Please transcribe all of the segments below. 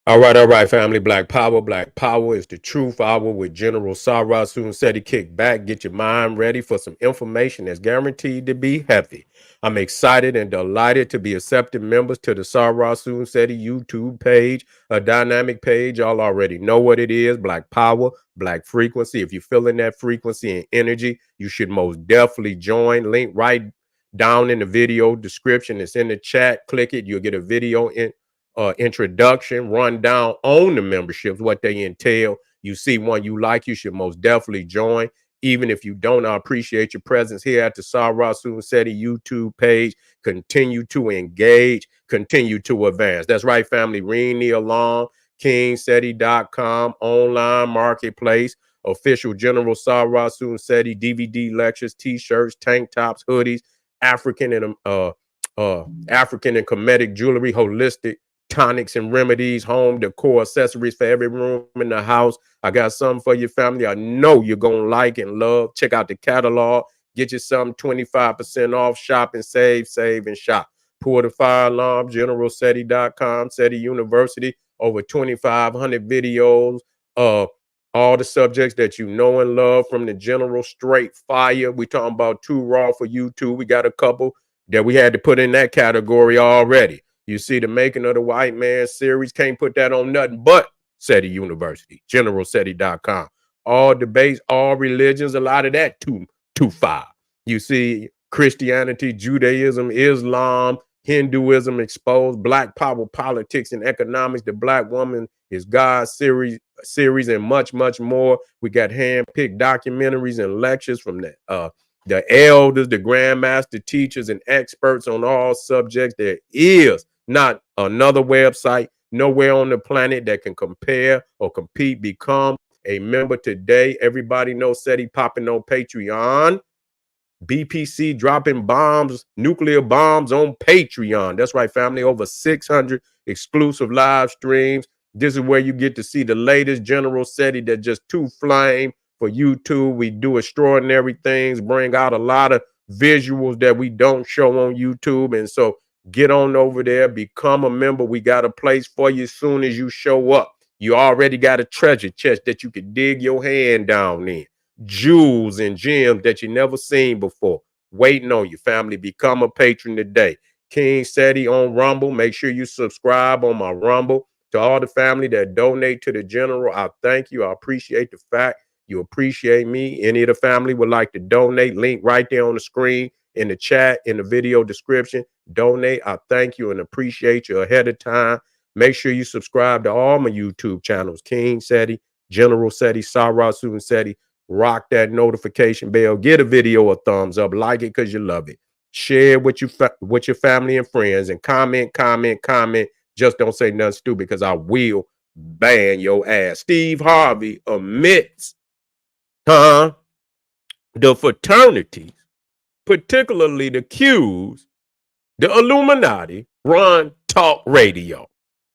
All right, family. Black Power. Black Power is the truth hour with General Sarah Soon said he kick back. Get your mind ready for some information that's guaranteed to be heavy. I'm excited and delighted to be accepting members to the Sarah Soon said YouTube page, a dynamic page. Y'all already know what it is. Black Power, Black Frequency. If you're feeling that frequency and energy, you should most definitely join. Link right down in the video description. It's in the chat. Click it. You'll get a video introduction, rundown on the memberships, what they entail. You see one you like, you should most definitely join. Even if you don't, I appreciate your presence here at the Sarah Sunseti YouTube page. Continue to engage, continue to advance. That's right, family. Ring the alarm, kingseti.com, online marketplace, official General Sarah Sunseti DVD lectures, t-shirts, tank tops, hoodies, African and African and Kemetic jewelry, holistic tonics and remedies, home decor, accessories for every room in the house. I got something for your family. I know you're going to like and love. Check out the catalog. Get you some 25% off. Shop and save and shop. Pour the fire alarm, generalseti.com, SETI University, over 2,500 videos. All the subjects that you know and love from the general straight fire. We talking about too raw for YouTube. We got a couple that we had to put in that category already. You see the making of the white man series. Can't put that on nothing but SETI University, generalseti.com. All debates, all religions, a lot of that too far. You see Christianity, Judaism, Islam, Hinduism exposed, Black power, politics, and economics. The Black woman is God series, and much, much more. We got hand-picked documentaries and lectures from the elders, the grandmaster teachers, and experts on all subjects. There is not another website nowhere on the planet that can compare or compete. Become a member today. Everybody knows SETI popping on Patreon. BPC dropping bombs, nuclear bombs on Patreon. That's right, family. Over 600 exclusive live streams. This is where you get to see the latest General SETI that just too flame for YouTube. We do extraordinary things, bring out a lot of visuals that we don't show on YouTube. And so get on over there, become a member. We got a place for you as soon as you show up. You already got a treasure chest that you can dig your hand down in. Jewels and gems that you never seen before. Waiting on you, family. Become a patron today. King SETI on Rumble. Make sure you subscribe on my Rumble. To all the family that donate to the general, I thank you. I appreciate the fact you appreciate me. Any of the family would like to donate, link right there on the screen, in the chat, in the video description. Donate. I thank you and appreciate you ahead of time. Make sure you subscribe to all my YouTube channels. King SETI, General SETI, Sarah Susan SETI. Rock that notification bell. Get a video a thumbs up. Like it because you love it. Share with your family and friends, and comment. Just don't say nothing stupid because I will ban your ass. Steve Harvey admits, the fraternities, particularly the Qs, the Illuminati, run talk radio.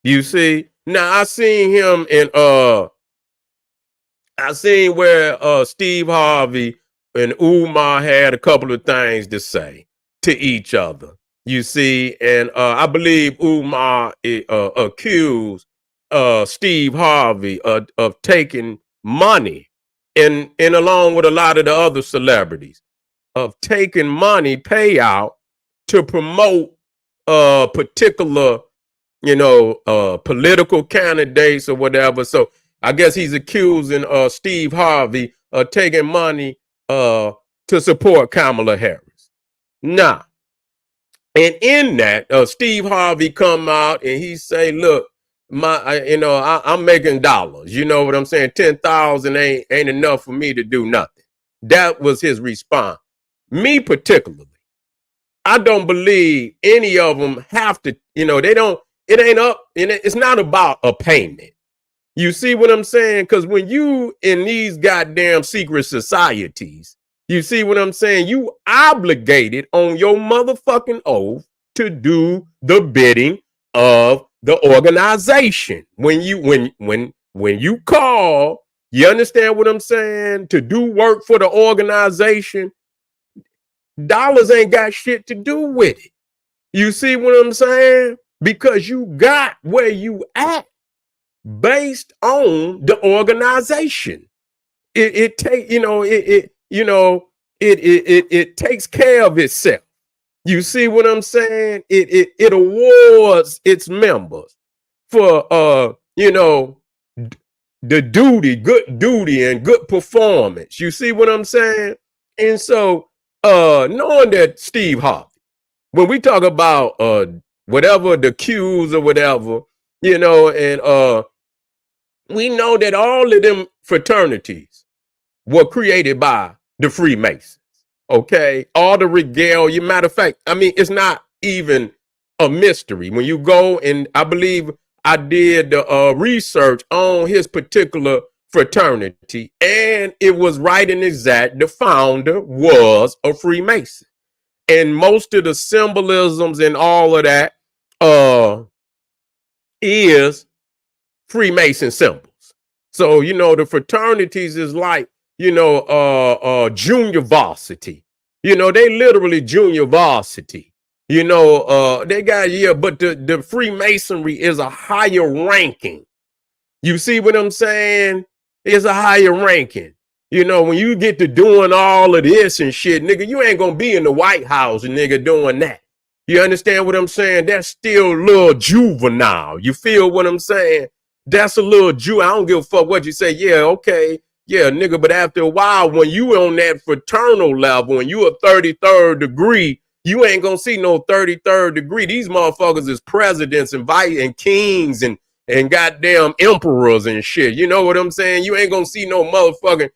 You see? Now I seen him in I seen where Steve Harvey and Umar had a couple of things to say to each other. You see, and I believe Umar accused Steve Harvey of taking money, and along with a lot of the other celebrities, of taking money payout to promote particular, political candidates or whatever. So I guess he's accusing Steve Harvey of taking money to support Kamala Harris. Now, and in that, Steve Harvey come out and he say, "Look, I'm making dollars. You know what I'm saying? 10,000 ain't enough for me to do nothing." That was his response. Me particularly, I don't believe any of them have to. They don't. It ain't up. And it's not about a payment. You see what I'm saying? Because when you in these goddamn secret societies, you see what I'm saying? You obligated on your motherfucking oath to do the bidding of the organization. When you call, you understand what I'm saying? To do work for the organization, dollars ain't got shit to do with it. You see what I'm saying? Because you got where you at. based on the organization. It take it takes care of itself. You see what I'm saying? It awards its members for the good duty and good performance. You see what I'm saying? And so knowing that Steve Harvey, when we talk about whatever the Qs or whatever, and we know that all of them fraternities were created by the Freemasons. Okay, all the regalia. Matter of fact, I mean, it's not even a mystery when you go, and I believe I did the research on his particular fraternity, and it was right and exact. The founder was a Freemason, and most of the symbolisms and all of that is Freemason symbols. So, the fraternities is like, junior varsity. They literally junior varsity. They got, but the Freemasonry is a higher ranking. You see what I'm saying? It's a higher ranking. When you get to doing all of this and shit, nigga, you ain't gonna be in the White House, nigga, doing that. You understand what I'm saying? That's still a little juvenile. You feel what I'm saying? That's a little I don't give a fuck what you say. Yeah, okay. Yeah, nigga, but after a while, when you on that fraternal level and you a 33rd degree, you ain't gonna see no 33rd degree. These motherfuckers is presidents and kings and goddamn emperors and shit. You know what I'm saying? You ain't gonna see no motherfucking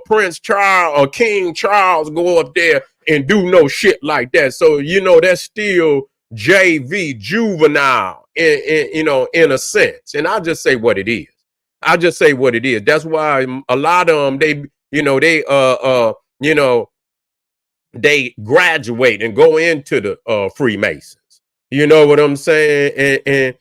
Prince Charles or King Charles go up there and do no shit like that. So, that's still JV, juvenile, in a sense. And I just say what it is. I just say what it is. That's why a lot of them, they graduate and go into the Freemasons. You know what I'm saying? And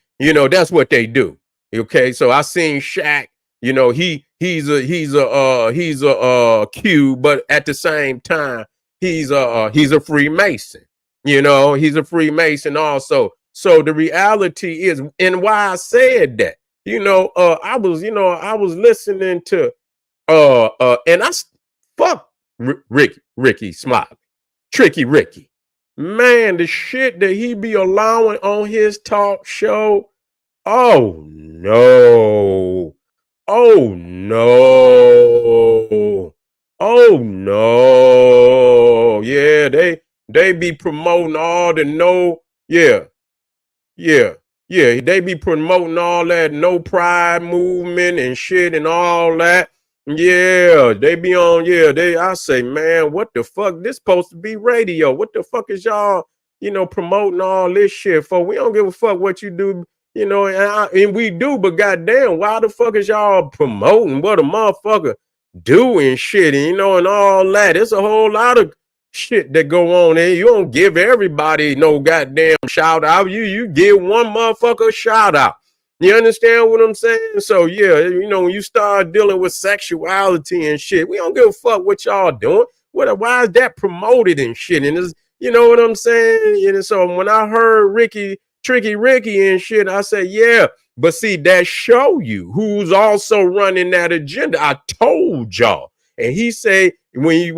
that's what they do. Okay, so I seen Shaq. He's a Q, but at the same time, he's a Freemason. He's a Freemason also. So the reality is, and why I said that, I was listening to and I fuck Ricky Smiley, Tricky Ricky. Man, the shit that he be allowing on his talk show. Oh no. Oh no. Oh no. Yeah, they be promoting all the yeah. Yeah. Yeah, they be promoting all that no pride movement and shit and all that. Yeah, they be on, I say, man, what the fuck? This supposed to be radio. What the fuck is y'all, promoting all this shit for? We don't give a fuck what you do, and we do, but goddamn, why the fuck is y'all promoting what a motherfucker do and shit, and and all that? It's a whole lot of shit that go on there. You don't give everybody no goddamn shout out. You give one motherfucker a shout out. You understand what I'm saying? So yeah, when you start dealing with sexuality and shit, we don't give a fuck what y'all doing. Why is that promoted and shit? And it's, you know what I'm saying? And so when I heard Tricky Ricky and shit, I said, yeah, but see, that show you who's also running that agenda. I told y'all. And he said when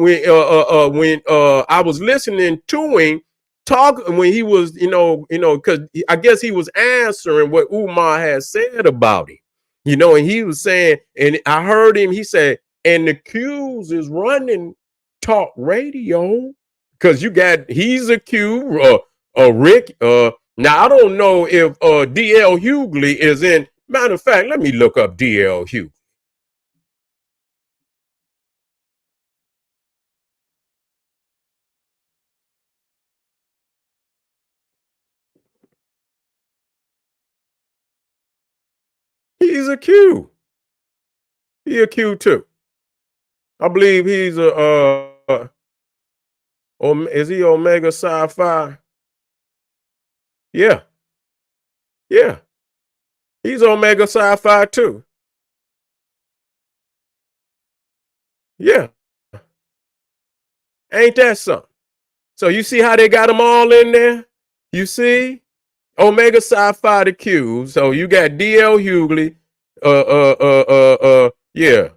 I was listening to him talk, when he was, because I guess he was answering what Umar had said about him, and he was saying, and I heard him, he said, and the Q's is running talk radio because he's a Q, Rick. Now I don't know if DL Hughley is in. Matter of fact, let me look up DL Hughley. He's a Q. He a Q too. I believe he's is he Omega Psi-Phi? Yeah. Yeah. He's Omega Psi-Phi too. Yeah. Ain't that something? So you see how they got them all in there? You see? Omega Psi-Phi the Q. So you got DL Hughley, Yeah.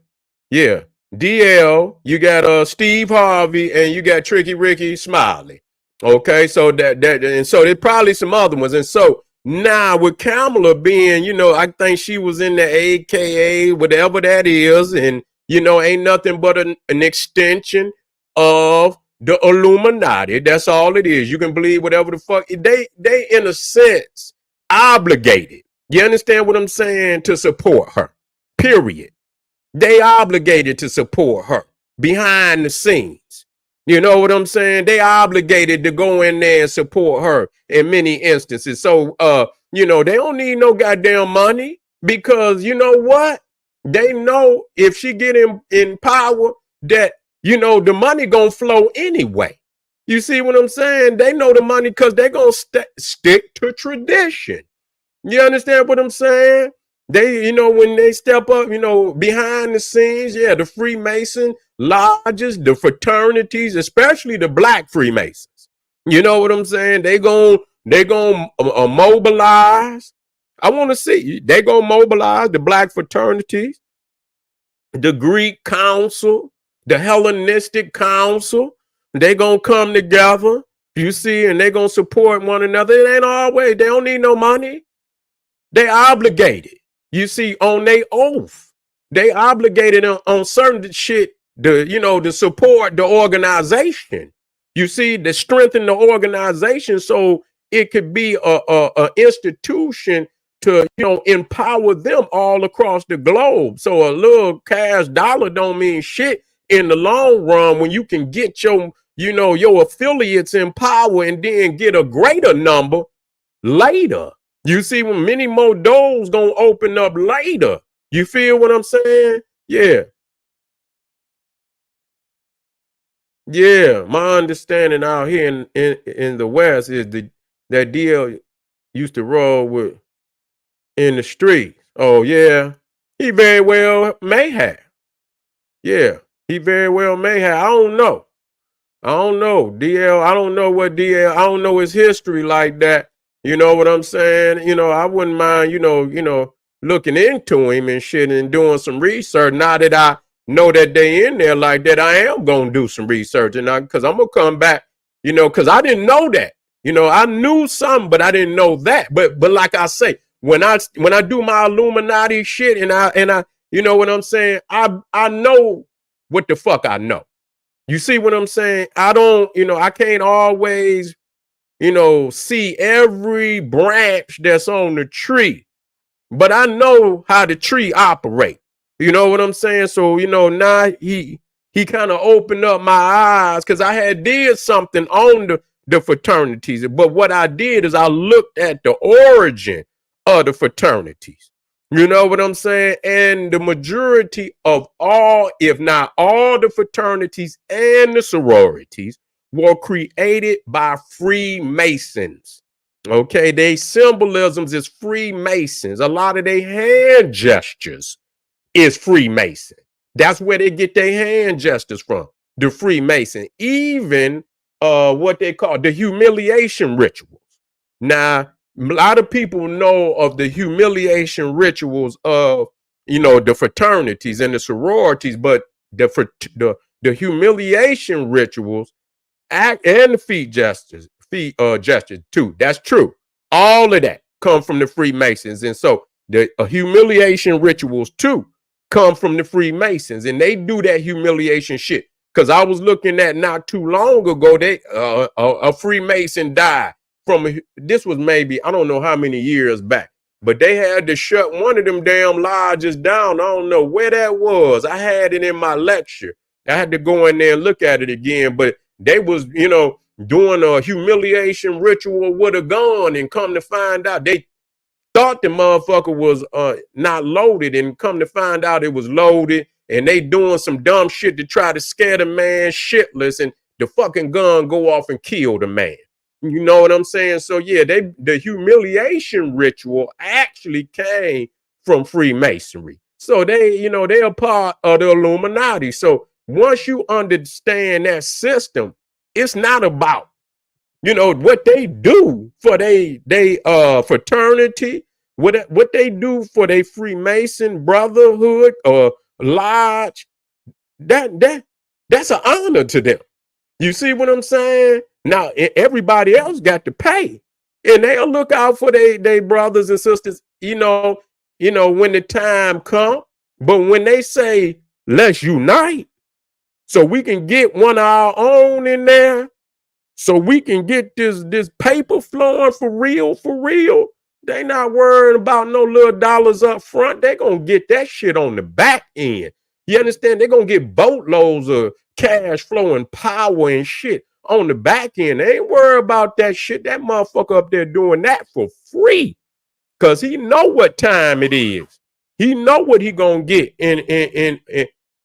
Yeah. DL, you got Steve Harvey, and you got Tricky Ricky Smiley. Okay, so and so there's probably some other ones. And so now with Kamala being, I think she was in the AKA, whatever that is, and ain't nothing but an extension of the Illuminati. That's all it is. You can believe whatever the fuck they in a sense obligated. You understand what I'm saying? To support her. Period. They obligated to support her behind the scenes. You know what I'm saying? They obligated to go in there and support her in many instances. So they don't need no goddamn money, because you know what? They know if she get in power that the money gonna flow anyway. You see what I'm saying? They know the money because they gonna stick to tradition. You understand what I'm saying? They, when they step up, behind the scenes, yeah, the Freemason lodges, the fraternities, especially the black Freemasons. You know what I'm saying? They gon' mobilize. I want to see they gonna mobilize the black fraternities, the Greek Council, the Hellenistic Council. They gonna come together. You see, and they gonna support one another. It ain't always. They don't need no money. They obligated. You see, on their oath, they obligated on certain shit to support the organization. You see, to strengthen the organization so it could be a institution to empower them all across the globe. So a little cash dollar don't mean shit in the long run when you can get your affiliates in power and then get a greater number later. You see, when many more doors gonna open up later. You feel what I'm saying? Yeah. Yeah. My understanding out here in the West is that DL used to roll with in the street. Oh yeah. He very well may have. Yeah. He very well may have. I don't know. I don't know. DL, I don't know what DL, I don't know his history like that. You know what I'm saying? I wouldn't mind, looking into him and shit and doing some research. Now that I know that they in there like that, I am gonna do some research, and because I'm gonna come back, because I didn't know that. I knew something, but I didn't know that. But like I say, when I do my Illuminati shit and I you know what I'm saying, I know what the fuck I know. You see what I'm saying? I don't, I can't always, see every branch that's on the tree, but I know how the tree operate. You know what I'm saying? So, now he kind of opened up my eyes because I had did something on the fraternities. But what I did is I looked at the origin of the fraternities. You know what I'm saying? And the majority of all, if not all, the fraternities and the sororities were created by Freemasons. Okay, they symbolisms is Freemasons. A lot of their hand gestures is Freemason. That's where they get their hand gestures from. The Freemason, even what they call the humiliation rituals. Now, a lot of people know of the humiliation rituals of the fraternities and the sororities, but the humiliation rituals act and the feet gestures too. That's true. All of that come from the Freemasons, and so the humiliation rituals too come from the Freemasons, and they do that humiliation shit. Because I was looking at not too long ago, a Freemason died from this was maybe I don't know how many years back, but they had to shut one of them damn lodges down. I don't know where that was. I had it in my lecture. I had to go in there and look at it again, but they was doing a humiliation ritual with a gun, and come to find out they thought the motherfucker was not loaded, and come to find out it was loaded, and they doing some dumb shit to try to scare the man shitless, and the fucking gun go off and kill the man. You know what I'm saying? So yeah, the humiliation ritual actually came from Freemasonry. So they're a part of the Illuminati. So once you understand that system, it's not about what they do for they fraternity, what they do for their Freemason brotherhood or lodge, that's an honor to them. You see what I'm saying? Now everybody else got to pay, and they'll look out for they brothers and sisters. When the time comes. But when they say let's unite, so we can get one of our own in there, so we can get this paper flowing for real. They not worried about no little dollars up front. They gonna get that shit on the back end. You understand? They gonna get boatloads of cash flowing power and shit on the back end. They ain't worried about that shit. That motherfucker up there doing that for free. Cause he know what time it is. He know what he gonna get in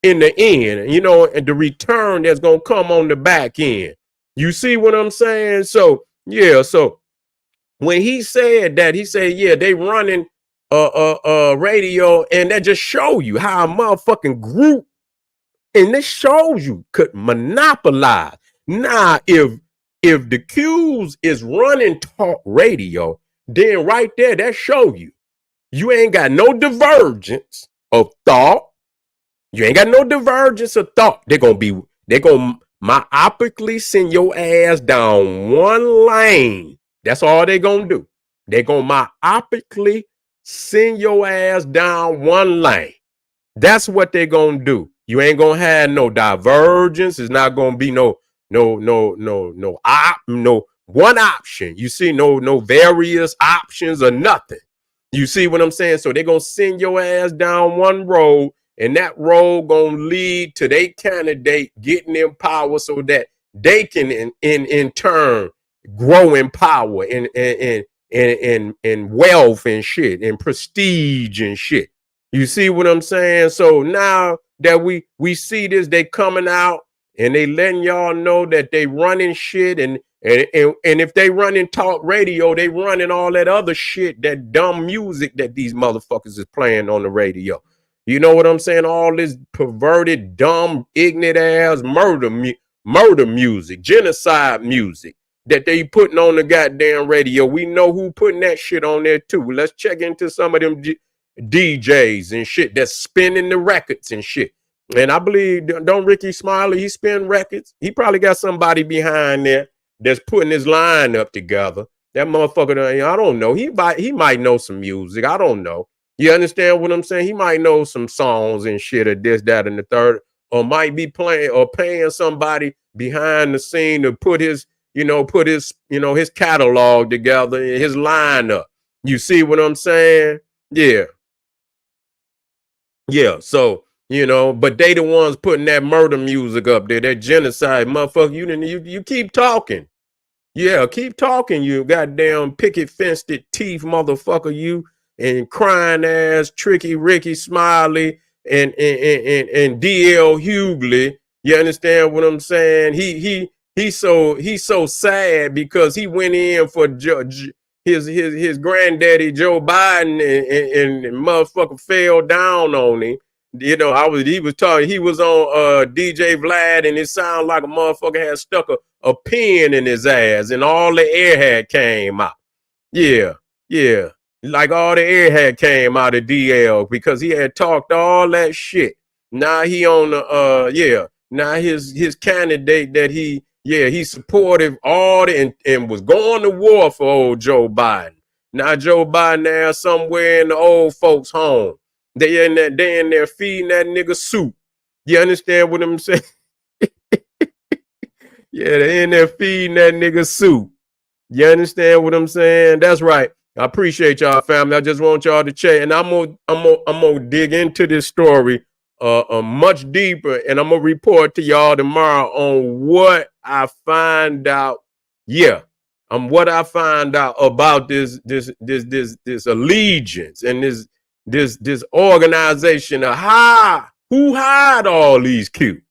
the end, and the return that's gonna come on the back end. You see what I'm saying? So yeah, so when he said that, he said, yeah, they running radio, and that just show you how a motherfucking group, and this shows you, could monopolize. Now, if the Q's is running talk radio, then right there, that show you ain't got no divergence of thought. You ain't got no divergence of thought. They're gonna myopically send your ass down one lane. That's all they're gonna do. They're gonna myopically send your ass down one lane. That's what they're gonna do. You ain't gonna have no divergence. It's not gonna be no one option. You see, no various options or nothing. You see what I'm saying? So they're gonna send your ass down one road, and that road gonna lead to their candidate getting in power, so that they can in turn grow in power and wealth and shit and prestige and shit. You see what I'm saying? So now that we see this, they coming out and they letting y'all know that they running shit, and if they running talk radio, they running all that other shit, that dumb music that these motherfuckers is playing on the radio. You know what I'm saying? All this perverted, dumb, ignorant ass murder music, genocide music that they putting on the goddamn radio. We know who putting that shit on there too. Let's check into some of them DJs and shit that's spinning the records and shit. And I believe, don't Ricky Smiley, he spin records? He probably got somebody behind there that's putting his line up together. That motherfucker, I don't know. He might know some music. I don't know. You understand what I'm saying? He might know some songs and shit, or this, that, and the third, or might be playing or paying somebody behind the scene to put his catalog together, his lineup. You see what I'm saying? Yeah. So, but they the ones putting that murder music up there, that genocide, motherfucker. You keep talking. Yeah, keep talking, you goddamn picket fenced teeth motherfucker, you, and crying ass Tricky Ricky Smiley and DL Hughley. You understand what I'm saying? He's so sad because he went in for his granddaddy Joe Biden, and motherfucker fell down on him. He was talking, he was on DJ Vlad, and it sounded like a motherfucker had stuck a pin in his ass, and all the air had came out. Yeah. Like all the air had came out of DL because he had talked all that shit. Now he on the now his candidate that he supported all the and was going to war for old Joe Biden. Now Joe Biden there somewhere in the old folks' home. They in there feeding that nigga soup. You understand what I'm saying? Yeah, they in there feeding that nigga soup. You understand what I'm saying? That's right. I appreciate y'all, family. I just want y'all to check, and I'm gonna dig into this story much deeper, and I'm gonna report to y'all tomorrow on what I find out. Yeah, what I find out about this allegiance and this organization of who hide all these Qs.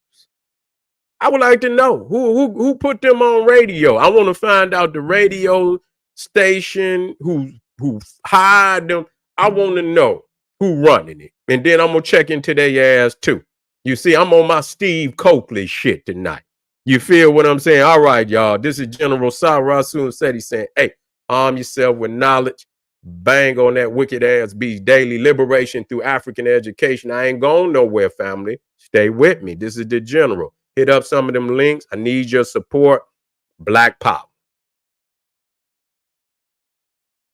I would like to know who put them on radio. I want to find out the radio station who hired them. I want to know who running it, and then I'm gonna check into their ass too. You see, I'm on my Steve Coakley shit tonight. You feel what I'm saying? All right, y'all. This is General Sarah Soon said. He saying, "Hey, arm yourself with knowledge, Bang on that wicked ass beast. Daily liberation through African education. I ain't going nowhere, family. Stay with me. This is the general. Hit up some of them links. I need your support. Black Power.